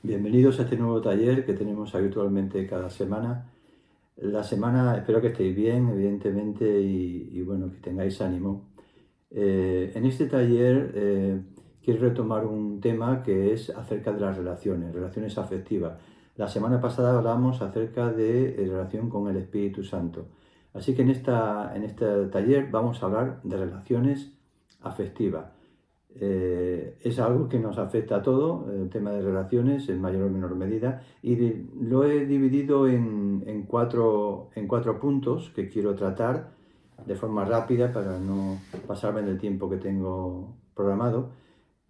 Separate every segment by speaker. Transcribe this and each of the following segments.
Speaker 1: Bienvenidos a este nuevo taller que tenemos habitualmente cada semana. La semana espero que estéis bien, evidentemente, y bueno, que tengáis ánimo. En este taller quiero retomar un tema que es acerca de las relaciones afectivas. La semana pasada hablamos acerca de relación con el Espíritu Santo. Así que en este taller vamos a hablar de relaciones afectivas. Es algo que nos afecta a todo, el tema de relaciones, en mayor o menor medida, y lo he dividido en cuatro puntos que quiero tratar de forma rápida para no pasarme del tiempo que tengo programado.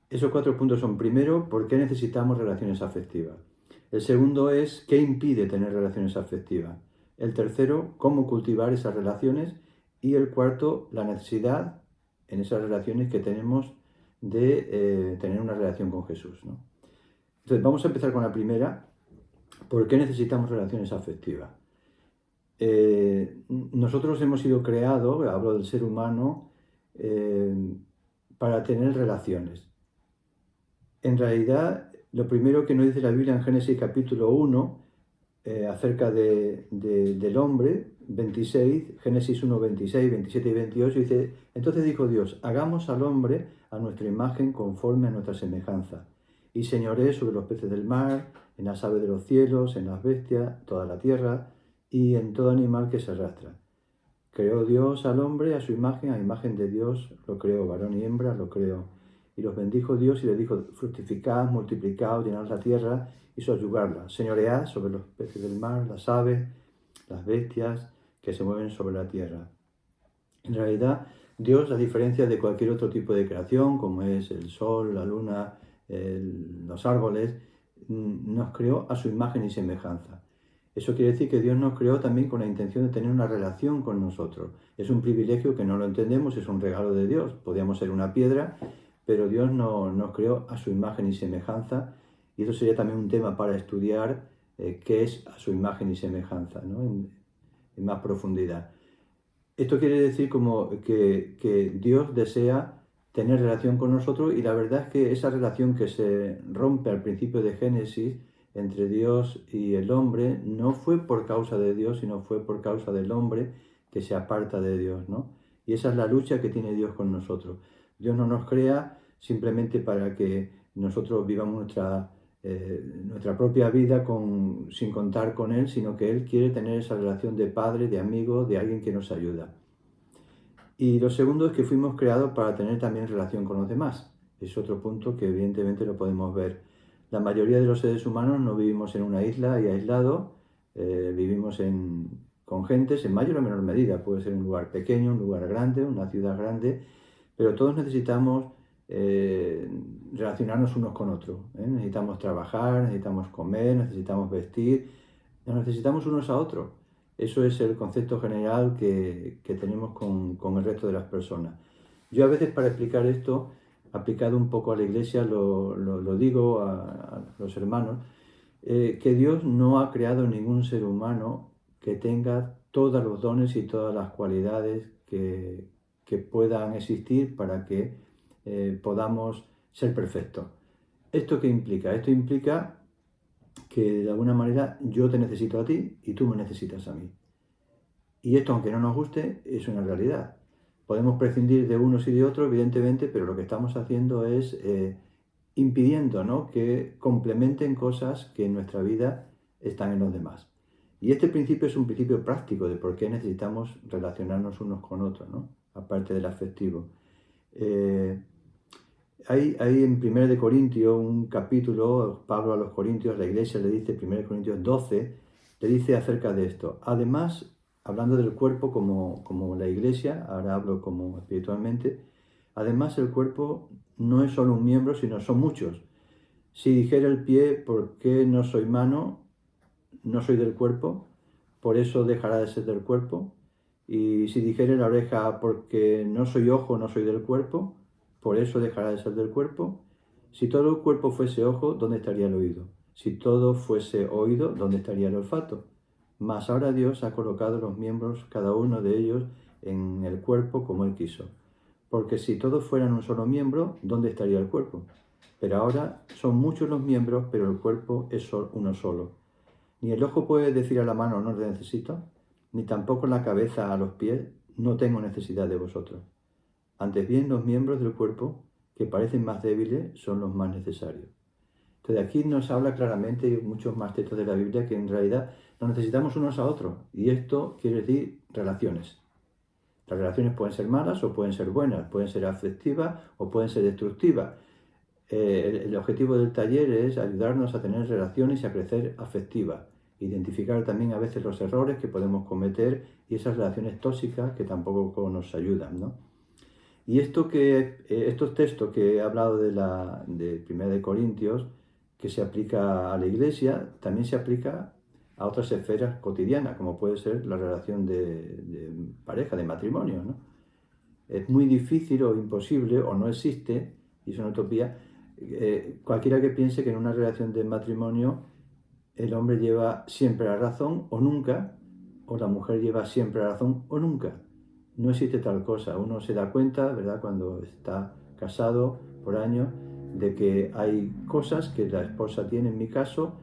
Speaker 1: Esos cuatro puntos son: primero, ¿por qué necesitamos relaciones afectivas? El segundo es, ¿qué impide tener relaciones afectivas? El tercero, ¿cómo cultivar esas relaciones? Y el cuarto, la necesidad en esas relaciones que tenemos de tener una relación con Jesús, ¿no? Entonces, vamos a empezar con la primera. ¿Por qué necesitamos relaciones afectivas? Nosotros hemos sido creados, hablo del ser humano, eh, para tener relaciones. En realidad, lo primero que nos dice la Biblia en Génesis capítulo 1, acerca del hombre, 26, Génesis 1, 26, 27 y 28, dice: entonces dijo Dios, hagamos al hombre a nuestra imagen conforme a nuestra semejanza, y señoree sobre los peces del mar, en las aves de los cielos, en las bestias, toda la tierra, y en todo animal que se arrastra. Creó Dios al hombre a su imagen, a imagen de Dios lo creó, varón y hembra lo creó. Y los bendijo Dios y les dijo: fructificad, multiplicaos, llenad la tierra y sojuzgarla, señoread sobre los peces del mar, las aves, las bestias que se mueven sobre la tierra. En realidad, Dios, a diferencia de cualquier otro tipo de creación, como es el sol, la luna, los árboles, nos creó a su imagen y semejanza. Eso quiere decir que Dios nos creó también con la intención de tener una relación con nosotros. Es un privilegio que no lo entendemos, es un regalo de Dios. Podríamos ser una piedra, pero Dios nos creó a su imagen y semejanza. Y eso sería también un tema para estudiar, qué es a su imagen y semejanza, ¿no? En más profundidad. Esto quiere decir como que Dios desea tener relación con nosotros, y la verdad es que esa relación que se rompe al principio de Génesis entre Dios y el hombre no fue por causa de Dios, sino fue por causa del hombre que se aparta de Dios, ¿no? Y esa es la lucha que tiene Dios con nosotros. Dios no nos crea simplemente para que nosotros vivamos nuestra propia vida sin contar con Él, sino que Él quiere tener esa relación de padre, de amigo, de alguien que nos ayuda. Y lo segundo es que fuimos creados para tener también relación con los demás. Es otro punto que evidentemente lo podemos ver. La mayoría de los seres humanos no vivimos en una isla y aislados, vivimos con gentes en mayor o menor medida. Puede ser un lugar pequeño, un lugar grande, una ciudad grande, pero todos necesitamos relacionarnos unos con otros, ¿eh? Necesitamos trabajar, necesitamos comer, necesitamos vestir, nos necesitamos unos a otros. Eso es el concepto general que tenemos con el resto de las personas. Yo a veces, para explicar esto, aplicado un poco a la iglesia, lo digo a los hermanos, que Dios no ha creado ningún ser humano que tenga todos los dones y todas las cualidades que puedan existir para que podamos ser perfectos. ¿Esto qué implica? Esto implica que de alguna manera yo te necesito a ti y tú me necesitas a mí. Y esto, aunque no nos guste, es una realidad. Podemos prescindir de unos y de otros, evidentemente, pero lo que estamos haciendo es impidiendo, ¿no?, que complementen cosas que en nuestra vida están en los demás. Y este principio es un principio práctico de por qué necesitamos relacionarnos unos con otros, ¿no?, aparte del afectivo. Hay en 1 de Corintios un capítulo, Pablo a los Corintios, la iglesia le dice, 1 Corintios 12, le dice acerca de esto. Además, hablando del cuerpo como la iglesia, ahora hablo como espiritualmente, además el cuerpo no es solo un miembro, sino son muchos. Si dijera el pie, ¿por qué no soy mano? No soy del cuerpo, por eso dejará de ser del cuerpo. Y si dijera la oreja, porque no soy ojo, no soy del cuerpo, por eso dejará de ser del cuerpo. Si todo el cuerpo fuese ojo, ¿dónde estaría el oído? Si todo fuese oído, ¿dónde estaría el olfato? Mas ahora Dios ha colocado los miembros, cada uno de ellos, en el cuerpo como Él quiso. Porque si todos fueran un solo miembro, ¿dónde estaría el cuerpo? Pero ahora son muchos los miembros, pero el cuerpo es uno solo. Ni el ojo puede decir a la mano, no te necesito, ni tampoco la cabeza a los pies, no tengo necesidad de vosotros. Antes bien, los miembros del cuerpo, que parecen más débiles, son los más necesarios. Entonces aquí nos habla claramente, y muchos más textos de la Biblia, que en realidad nos necesitamos unos a otros. Y esto quiere decir relaciones. Las relaciones pueden ser malas o pueden ser buenas, pueden ser afectivas o pueden ser destructivas. El objetivo del taller es ayudarnos a tener relaciones y a crecer afectivas. Identificar también a veces los errores que podemos cometer y esas relaciones tóxicas que tampoco nos ayudan, ¿no? Y estos textos que he hablado de 1 de Corintios, que se aplica a la iglesia, también se aplica a otras esferas cotidianas, como puede ser la relación de pareja, de matrimonio, ¿no? Es muy difícil o imposible, o no existe, y es una utopía, cualquiera que piense que en una relación de matrimonio el hombre lleva siempre la razón o nunca, o la mujer lleva siempre la razón o nunca. No existe tal cosa. Uno se da cuenta, ¿verdad?, cuando está casado por años, de que hay cosas que la esposa tiene, en mi caso,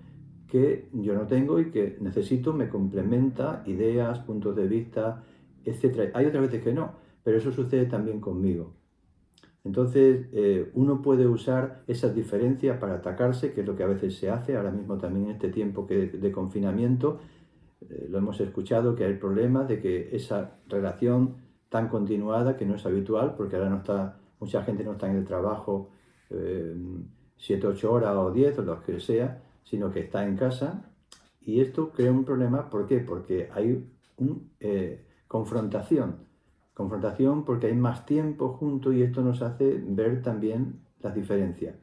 Speaker 1: que yo no tengo y que necesito, me complementa, ideas, puntos de vista, etc. Hay otras veces que no, pero eso sucede también conmigo. Entonces, uno puede usar esas diferencias para atacarse, que es lo que a veces se hace, ahora mismo también en este tiempo de confinamiento, lo hemos escuchado, que hay problemas de que esa relación tan continuada, que no es habitual, porque ahora no está, mucha gente no está en el trabajo 7, 8 horas o 10 o lo que sea, sino que está en casa, y esto crea un problema. ¿Por qué? Porque hay una confrontación porque hay más tiempo juntos y esto nos hace ver también las diferencias.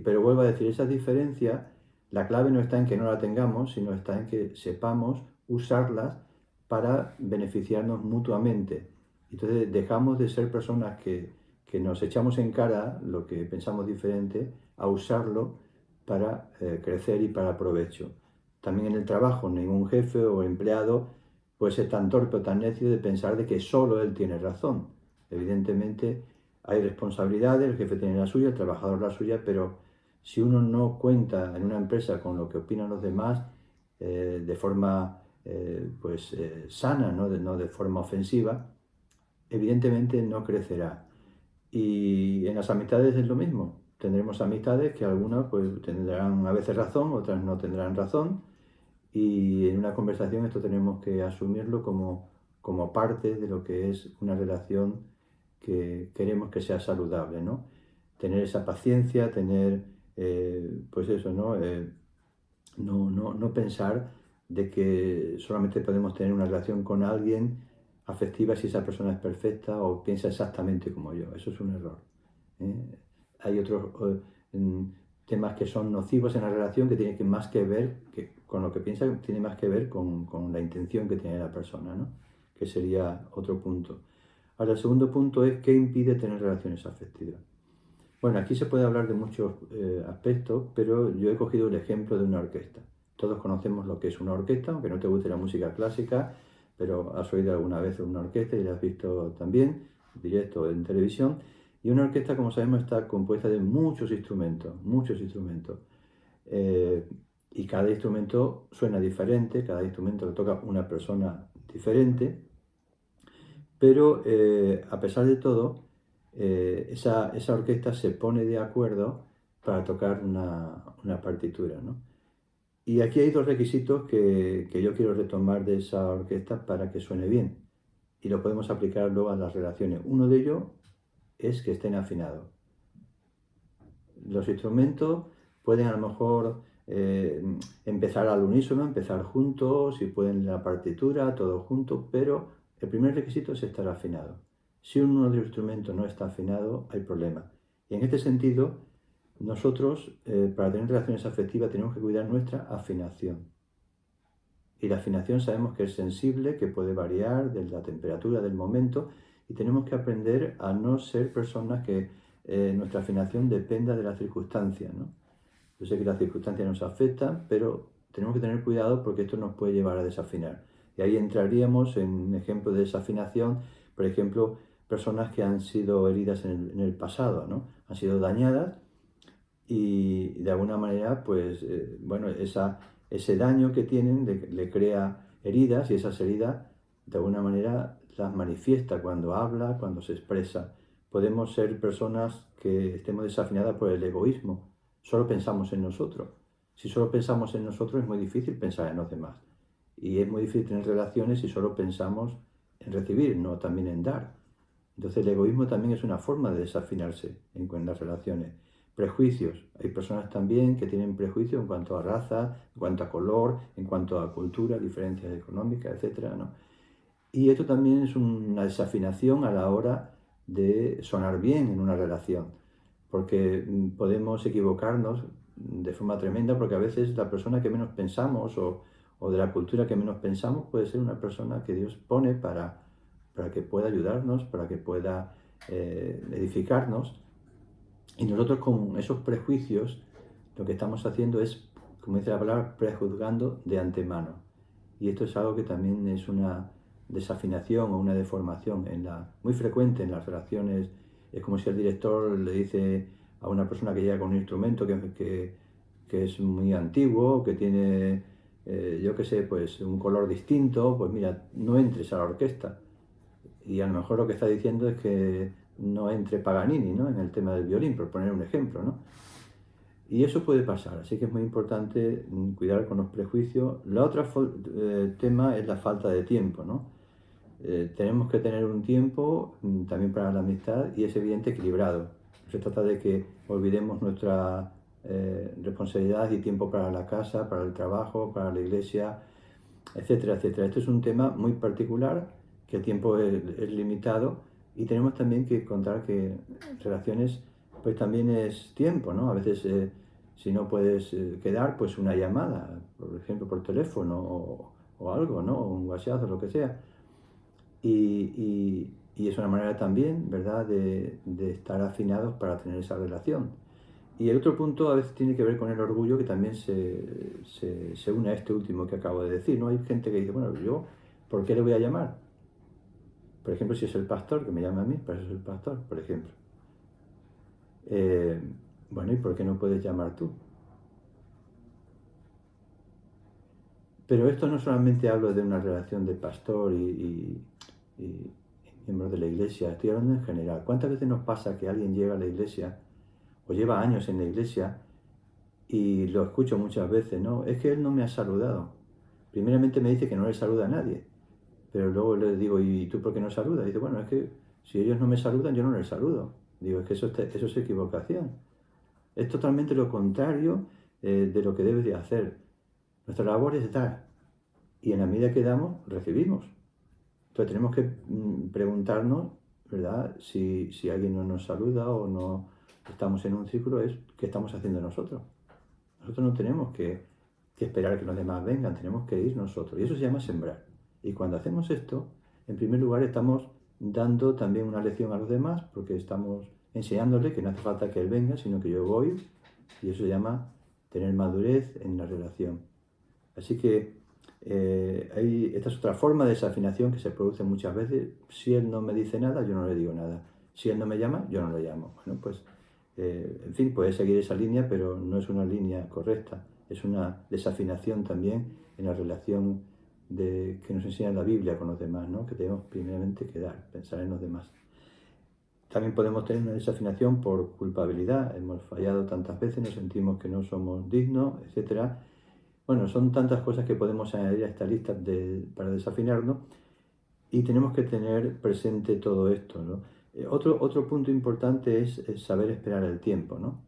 Speaker 1: Pero vuelvo a decir, esas diferencias, la clave no está en que no la tengamos, sino está en que sepamos usarlas para beneficiarnos mutuamente. Entonces dejamos de ser personas que nos echamos en cara lo que pensamos diferente, a usarlo para crecer y para provecho. También en el trabajo, ningún jefe o empleado puede ser tan torpe o tan necio de pensar de que solo él tiene razón. Evidentemente hay responsabilidades, el jefe tiene la suya, el trabajador la suya, pero si uno no cuenta en una empresa con lo que opinan los demás de forma sana, no de forma ofensiva, evidentemente no crecerá. Y en las amistades es lo mismo. Tendremos amistades que algunas pues tendrán a veces razón, otras no tendrán razón. Y en una conversación esto tenemos que asumirlo como parte de lo que es una relación que queremos que sea saludable, ¿no? Tener esa paciencia, tener, pues eso, ¿no? No pensar de que solamente podemos tener una relación con alguien afectiva si esa persona es perfecta o piensa exactamente como yo. Eso es un error, ¿eh? Hay otros temas que son nocivos en la relación que tienen más que ver con lo que piensa, tiene más que ver con la intención que tiene la persona, ¿no? Que sería otro punto. Ahora, el segundo punto es ¿qué impide tener relaciones afectivas? Bueno, aquí se puede hablar de muchos aspectos, pero yo he cogido el ejemplo de una orquesta. Todos conocemos lo que es una orquesta, aunque no te guste la música clásica, pero has oído alguna vez una orquesta y la has visto también, directo en televisión. Y una orquesta, como sabemos, está compuesta de muchos instrumentos, muchos instrumentos. Y cada instrumento suena diferente, cada instrumento lo toca una persona diferente, pero a pesar de todo, esa orquesta se pone de acuerdo para tocar una partitura, ¿no? Y aquí hay dos requisitos que yo quiero retomar de esa orquesta para que suene bien. Y lo podemos aplicar luego a las relaciones. Uno de ellos es que estén afinados. Los instrumentos pueden a lo mejor empezar al unísono, empezar juntos, y pueden la partitura, todo junto, pero el primer requisito es estar afinado. Si uno de los instrumentos no está afinado, hay problema. Y en este sentido, nosotros, para tener relaciones afectivas, tenemos que cuidar nuestra afinación. Y la afinación sabemos que es sensible, que puede variar de la temperatura del momento, y tenemos que aprender a no ser personas que nuestra afinación dependa de las circunstancias, ¿no? Yo sé que las circunstancias nos afectan, pero tenemos que tener cuidado porque esto nos puede llevar a desafinar. Y ahí entraríamos en un ejemplo de desafinación, por ejemplo, personas que han sido heridas en el pasado, ¿no? Han sido dañadas y de alguna manera, pues, bueno, ese daño que tienen le crea heridas y esas heridas, de alguna manera, las manifiesta cuando habla, cuando se expresa. Podemos ser personas que estemos desafinadas por el egoísmo, solo pensamos en nosotros. Si solo pensamos en nosotros es muy difícil pensar en los demás. Y es muy difícil tener relaciones si solo pensamos en recibir, no también en dar. Entonces el egoísmo también es una forma de desafinarse en las relaciones. Prejuicios. Hay personas también que tienen prejuicios en cuanto a raza, en cuanto a color, en cuanto a cultura, diferencias económicas, etcétera, ¿no? Y esto también es una desafinación a la hora de sonar bien en una relación, porque podemos equivocarnos de forma tremenda, porque a veces la persona que menos pensamos o de la cultura que menos pensamos puede ser una persona que Dios pone para que pueda ayudarnos, para que pueda edificarnos. Y nosotros con esos prejuicios lo que estamos haciendo es, como dice la palabra, prejuzgando de antemano. Y esto es algo que también es una desafinación o una deformación muy frecuente en las relaciones. Es como si el director le dice a una persona que llega con un instrumento que es muy antiguo, que tiene, yo qué sé, pues un color distinto, pues mira, no entres a la orquesta. Y a lo mejor lo que está diciendo es que no entre Paganini, ¿no?, en el tema del violín, por poner un ejemplo, ¿no? Y eso puede pasar, así que es muy importante cuidar con los prejuicios. La otra tema es la falta de tiempo, ¿no? Tenemos que tener un tiempo también para la amistad y es evidente equilibrado. No se trata de que olvidemos nuestra responsabilidad y tiempo para la casa, para el trabajo, para la iglesia, etcétera, etcétera. Esto es un tema muy particular, que el tiempo es limitado y tenemos también que contar que relaciones pues también es tiempo, ¿no? A veces si no puedes quedar, pues una llamada, por ejemplo por teléfono o algo, ¿no? O un WhatsApp o lo que sea. Y es una manera también, ¿verdad?, de estar afinados para tener esa relación. Y el otro punto a veces tiene que ver con el orgullo, que también se une a este último que acabo de decir, ¿no? Hay gente que dice, bueno, yo, ¿por qué le voy a llamar? Por ejemplo, si es el pastor, que me llama a mí, para eso es el pastor, por ejemplo. Eh, bueno, ¿y por qué no puedes llamar tú? Pero esto no solamente hablo de una relación de pastor y miembros de la iglesia, estoy hablando en general. ¿Cuántas veces nos pasa que alguien llega a la iglesia o lleva años en la iglesia y lo escucho muchas veces, ¿no? Es que él no me ha saludado. Primeramente me dice que no le saluda a nadie, pero luego le digo, ¿y tú por qué no saludas? Y dice, bueno, es que si ellos no me saludan, yo no les saludo. Digo, es que eso es equivocación. Es totalmente lo contrario de lo que debes de hacer. Nuestra labor es dar, y en la medida que damos, recibimos. Entonces tenemos que preguntarnos, ¿verdad? Si alguien no nos saluda o no estamos en un círculo, es ¿qué estamos haciendo nosotros? Nosotros no tenemos que esperar que los demás vengan, tenemos que ir nosotros. Y eso se llama sembrar. Y cuando hacemos esto, en primer lugar estamos dando también una lección a los demás, porque estamos enseñándole que no hace falta que él venga, sino que yo voy. Y eso se llama tener madurez en la relación. Así que esta es otra forma de desafinación que se produce muchas veces. Si él no me dice nada, yo no le digo nada. Si él no me llama, yo no le llamo. Bueno, pues, en fin, puede seguir esa línea, pero no es una línea correcta. Es una desafinación también en la relación que nos enseña la Biblia con los demás, ¿no? Que tenemos primeramente que dar, pensar en los demás. También podemos tener una desafinación por culpabilidad. Hemos fallado tantas veces, nos sentimos que no somos dignos, etcétera. Bueno, son tantas cosas que podemos añadir a esta lista para desafinarnos y tenemos que tener presente todo esto, ¿no? Otro punto importante es saber esperar el tiempo, ¿no?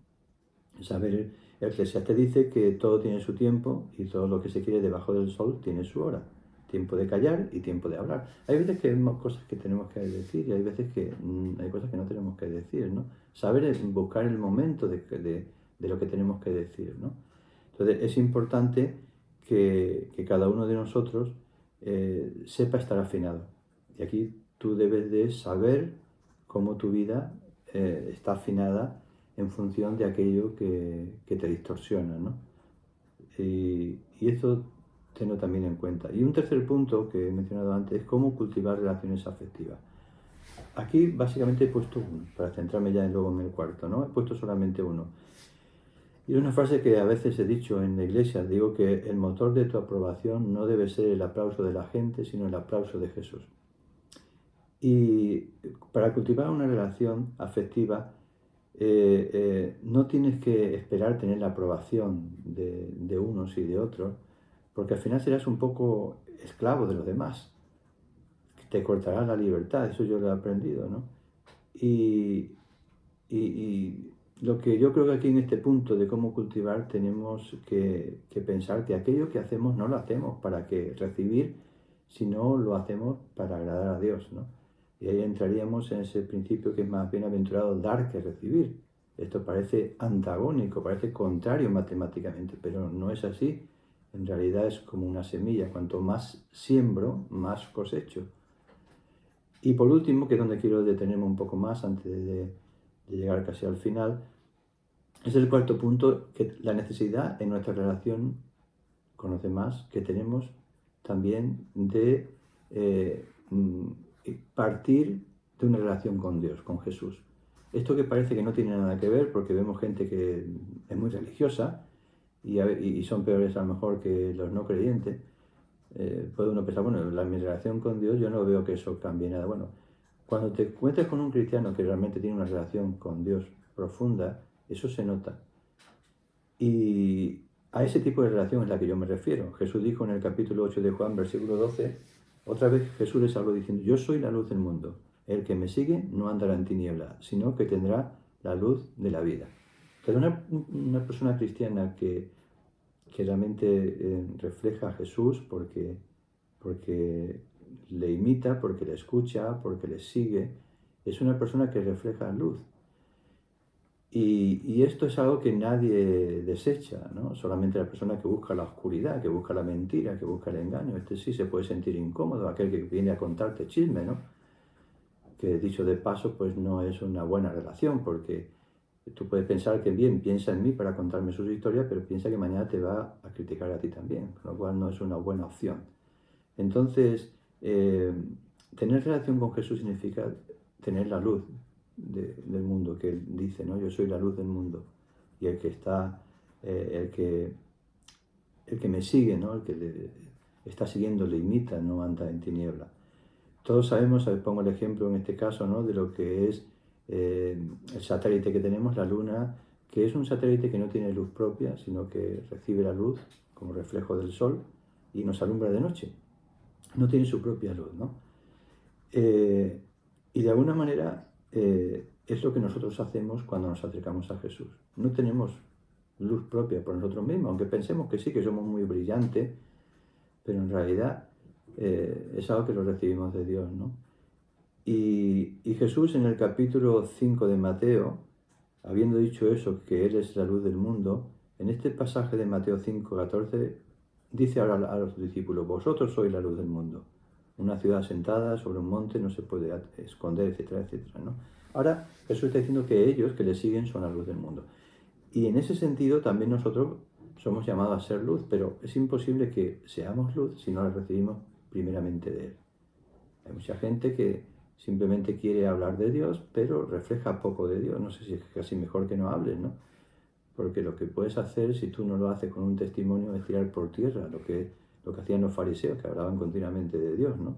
Speaker 1: El Eclesiastés dice que todo tiene su tiempo y todo lo que se quiere debajo del sol tiene su hora. Tiempo de callar y tiempo de hablar. Hay veces que hay cosas que tenemos que decir y hay veces que hay cosas que no tenemos que decir, ¿no? Saber buscar el momento de lo que tenemos que decir, ¿no? Entonces es importante que cada uno de nosotros sepa estar afinado. Y aquí tú debes de saber cómo tu vida está afinada en función de aquello que te distorsiona, ¿no? Y esto tenlo también en cuenta. Y un tercer punto que he mencionado antes es cómo cultivar relaciones afectivas. Aquí básicamente he puesto uno, para centrarme ya luego en el cuarto, ¿no? He puesto solamente uno. Y es una frase que a veces he dicho en la iglesia, digo que el motor de tu aprobación no debe ser el aplauso de la gente, sino el aplauso de Jesús. Y para cultivar una relación afectiva, no tienes que esperar tener la aprobación de unos y de otros, porque al final serás un poco esclavo de los demás. Te cortarás la libertad, eso yo lo he aprendido, ¿no? Y lo que yo creo que aquí en este punto de cómo cultivar tenemos que pensar que aquello que hacemos no lo hacemos para que recibir, sino lo hacemos para agradar a Dios, ¿no? Y ahí entraríamos en ese principio que es más bienaventurado dar que recibir. Esto parece antagónico, parece contrario matemáticamente, pero no es así. En realidad es como una semilla. Cuanto más siembro, más cosecho. Y por último, que es donde quiero detenerme un poco más antes de llegar casi al final, es el cuarto punto, que la necesidad en nuestra relación con los demás que tenemos también de partir de una relación con Dios, con Jesús. Esto que parece que no tiene nada que ver, porque vemos gente que es muy religiosa y son peores a lo mejor que los no creyentes, puede uno pensar, bueno, mi relación con Dios yo no veo que eso cambie nada. Bueno, cuando te encuentres con un cristiano que realmente tiene una relación con Dios profunda, eso se nota. Y a ese tipo de relación es la que yo me refiero. Jesús dijo en el capítulo 8 de Juan, versículo 12, otra vez Jesús les habló diciendo, yo soy la luz del mundo. El que me sigue no andará en tiniebla, sino que tendrá la luz de la vida. Entonces, una persona cristiana que realmente refleja a Jesús porque le imita, porque le escucha, porque le sigue, es una persona que refleja luz. Y esto es algo que nadie desecha, ¿no? Solamente la persona que busca la oscuridad, que busca la mentira, que busca el engaño. Este sí se puede sentir incómodo, aquel que viene a contarte chisme, ¿no? Que dicho de paso, pues no es una buena relación, porque tú puedes pensar que bien, piensa en mí para contarme sus historias, pero piensa que mañana te va a criticar a ti también, con lo cual no es una buena opción. Entonces, tener relación con Jesús significa tener la luz del mundo, que Él dice, ¿no? Yo soy la luz del mundo. Y el que está, el que me sigue, ¿no? El que le está siguiendo, le imita, no anda en tiniebla. Todos sabemos, pongo el ejemplo en este caso, ¿no? De lo que es el satélite que tenemos, la Luna, que es un satélite que no tiene luz propia, sino que recibe la luz como reflejo del Sol y nos alumbra de noche. No tiene su propia luz, ¿no? Y de alguna manera es lo que nosotros hacemos cuando nos acercamos a Jesús. No tenemos luz propia por nosotros mismos, aunque pensemos que sí, que somos muy brillantes, pero en realidad es algo que lo recibimos de Dios, ¿no? Y Jesús en el capítulo 5 de Mateo, habiendo dicho eso, que Él es la luz del mundo, en este pasaje de Mateo 5, 14, dice ahora a los discípulos, vosotros sois la luz del mundo. Una ciudad sentada sobre un monte no se puede esconder, etcétera, etcétera, ¿no? Ahora Jesús está diciendo que ellos que le siguen son la luz del mundo. Y en ese sentido también nosotros somos llamados a ser luz, pero es imposible que seamos luz si no la recibimos primeramente de Él. Hay mucha gente que simplemente quiere hablar de Dios, pero refleja poco de Dios. No sé si es casi mejor que no hables, ¿no? Porque lo que puedes hacer si tú no lo haces con un testimonio es tirar por tierra lo que hacían los fariseos, que hablaban continuamente de Dios, ¿no?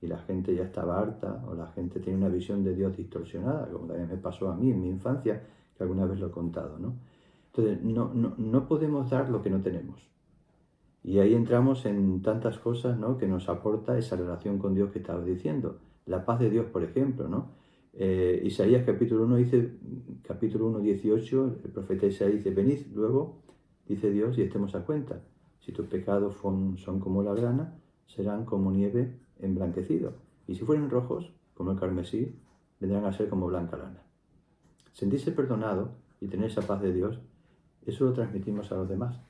Speaker 1: Y la gente ya estaba harta, o la gente tiene una visión de Dios distorsionada, como también me pasó a mí en mi infancia, que alguna vez lo he contado, ¿no? Entonces, no podemos dar lo que no tenemos. Y ahí entramos en tantas cosas, ¿no?, que nos aporta esa relación con Dios que estabas diciendo. La paz de Dios, por ejemplo, ¿no? Isaías capítulo 1 dice, capítulo 1, 18, el profeta Isaías dice, venid luego, dice Dios, y estemos a cuenta. Si tus pecados son como la grana, serán como nieve emblanquecido. Y si fueren rojos, como el carmesí, vendrán a ser como blanca lana. Sentirse perdonado y tener esa paz de Dios, eso lo transmitimos a los demás.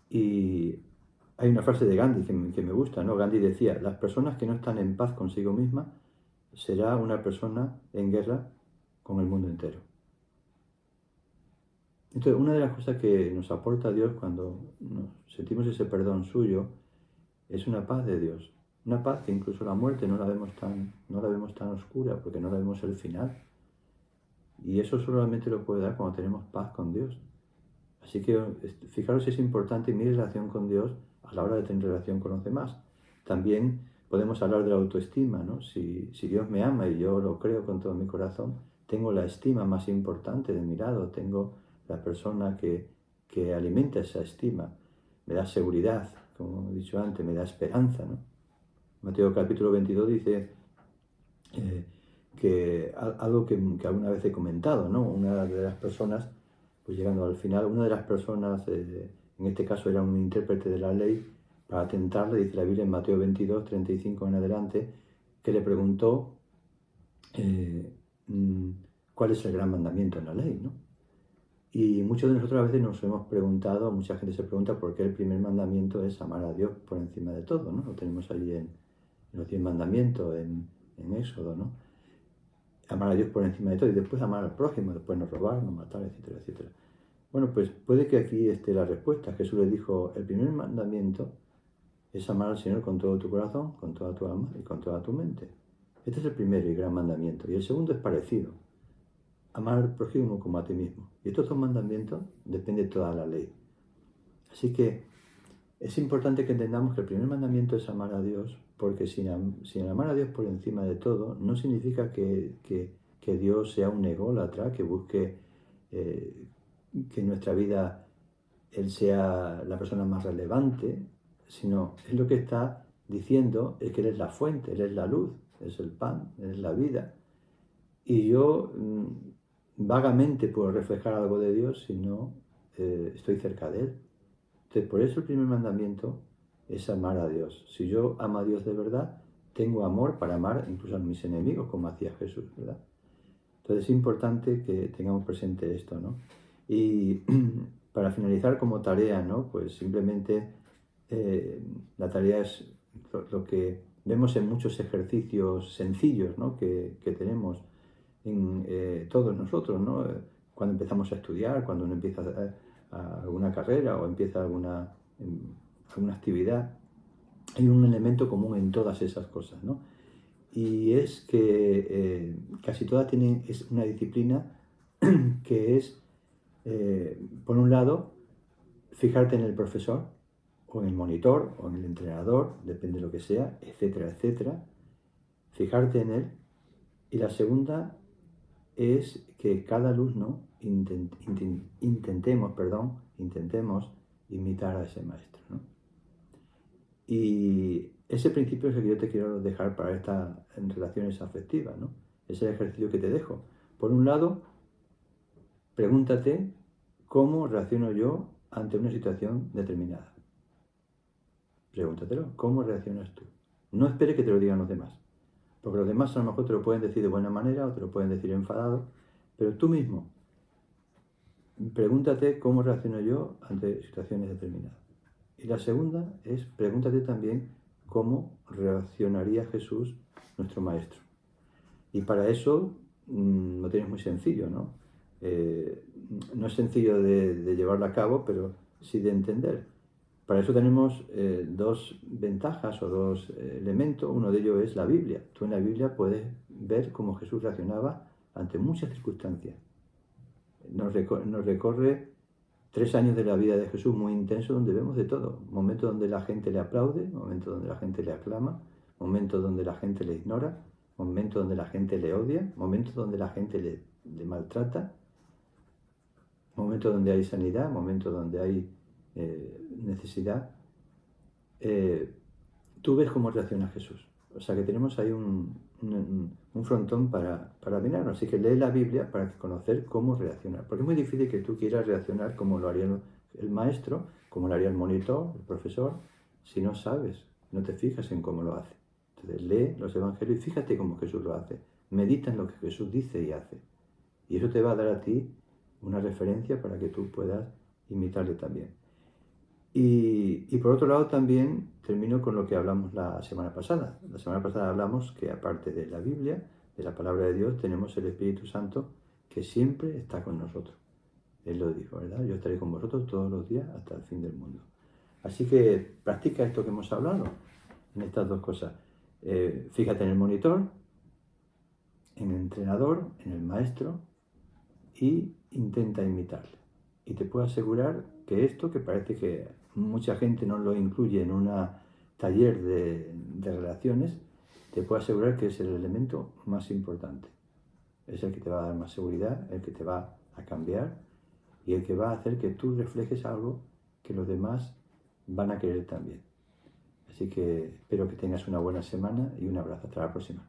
Speaker 1: Y hay una frase de Gandhi que me gusta, ¿no? Gandhi decía, las personas que no están en paz consigo misma será una persona en guerra con el mundo entero. Entonces, una de las cosas que nos aporta Dios cuando nos sentimos ese perdón suyo es una paz de Dios. Una paz que incluso la muerte no la vemos tan oscura porque no la vemos el final. Y eso solamente lo puede dar cuando tenemos paz con Dios. Así que fijaros si es importante mi relación con Dios a la hora de tener relación con los demás. También podemos hablar de la autoestima, ¿no? Si Dios me ama y yo lo creo con todo mi corazón, tengo la estima más importante de mi lado, tengo la persona que alimenta esa estima, me da seguridad, como he dicho antes, me da esperanza, ¿no? Mateo capítulo 22 dice que algo que alguna vez he comentado, ¿no? Una de las personas, pues llegando al final, una de las personas, en este caso era un intérprete de la ley, para tentarle, dice la Biblia en Mateo 22, 35 en adelante, que le preguntó cuál es el gran mandamiento en la ley, ¿no? Y muchos de nosotros a veces nos hemos preguntado, mucha gente se pregunta por qué el primer mandamiento es amar a Dios por encima de todo, ¿no? Lo tenemos allí en los 10 mandamientos, en Éxodo, ¿no? Amar a Dios por encima de todo y después amar al prójimo, después no robar, no matar, etcétera, etcétera. Bueno, pues puede que aquí esté la respuesta. Jesús le dijo, el primer mandamiento es amar al Señor con todo tu corazón, con toda tu alma y con toda tu mente. Este es el primer y gran mandamiento. Y el segundo es parecido, amar al prójimo como a ti mismo. Y estos dos mandamientos dependen de toda la ley. Así que es importante que entendamos que el primer mandamiento es amar a Dios, porque sin amar a Dios por encima de todo, no significa que Dios sea un ególatra, que busque que en nuestra vida Él sea la persona más relevante, sino es lo que está diciendo, es que Él es la fuente, Él es la luz, es el pan, Él es la vida. Y yo vagamente puedo reflejar algo de Dios si no estoy cerca de Él. Entonces, por eso el primer mandamiento es amar a Dios. Si yo amo a Dios de verdad, tengo amor para amar incluso a mis enemigos, como hacía Jesús, ¿verdad? Entonces es importante que tengamos presente esto, ¿no? Y para finalizar como tarea, ¿no? Pues simplemente la tarea es lo que vemos en muchos ejercicios sencillos, ¿no? que tenemos en todos nosotros, ¿no? Cuando empezamos a estudiar, cuando uno empieza alguna carrera o empieza alguna actividad, hay un elemento común en todas esas cosas, ¿no? Y es que casi todas tienen es una disciplina que es, por un lado, fijarte en el profesor, o en el monitor, o en el entrenador, depende de lo que sea, etcétera, etcétera, fijarte en él. Y la segunda es que cada alumno intentemos imitar a ese maestro, ¿no? Y ese principio es el que yo te quiero dejar para estas relaciones afectivas, ¿no? Es el ejercicio que te dejo. Por un lado, pregúntate cómo reacciono yo ante una situación determinada. Pregúntatelo, ¿cómo reaccionas tú? No esperes que te lo digan los demás, porque los demás a lo mejor te lo pueden decir de buena manera o te lo pueden decir enfadado, pero tú mismo, pregúntate cómo reacciono yo ante situaciones determinadas. Y la segunda es, pregúntate también cómo reaccionaría Jesús, nuestro Maestro. Y para eso lo tienes muy sencillo, ¿no? No es sencillo de llevarlo a cabo, pero sí de entender. Para eso tenemos dos ventajas o dos elementos. Uno de ellos es la Biblia. Tú en la Biblia puedes ver cómo Jesús reaccionaba ante muchas circunstancias. Nos recorre 3 años de la vida de Jesús muy intensos donde vemos de todo. Momentos donde la gente le aplaude, momentos donde la gente le aclama, momentos donde la gente le ignora, momentos donde la gente le odia, momentos donde la gente le maltrata, momentos donde hay sanidad, momentos donde hay necesidad. Tú ves cómo reacciona Jesús. O sea que tenemos ahí un frontón para mirarnos. Así que lee la Biblia para conocer cómo reaccionar. Porque es muy difícil que tú quieras reaccionar como lo haría el maestro, como lo haría el monitor, el profesor, si no sabes, no te fijas en cómo lo hace. Entonces lee los evangelios y fíjate cómo Jesús lo hace. Medita en lo que Jesús dice y hace. Y eso te va a dar a ti una referencia para que tú puedas imitarle también. Y por otro lado también termino con lo que hablamos la semana pasada. La semana pasada hablamos que aparte de la Biblia, de la palabra de Dios, tenemos el Espíritu Santo que siempre está con nosotros. Él lo dijo, ¿verdad? Yo estaré con vosotros todos los días hasta el fin del mundo. Así que practica esto que hemos hablado en estas dos cosas. Fíjate en el monitor, en el entrenador, en el maestro, y intenta imitarle. Y te puedo asegurar que esto, que parece que mucha gente no lo incluye en un taller de relaciones, te puedo asegurar que es el elemento más importante. Es el que te va a dar más seguridad, el que te va a cambiar y el que va a hacer que tú reflejes algo que los demás van a querer también. Así que espero que tengas una buena semana y un abrazo. Hasta la próxima.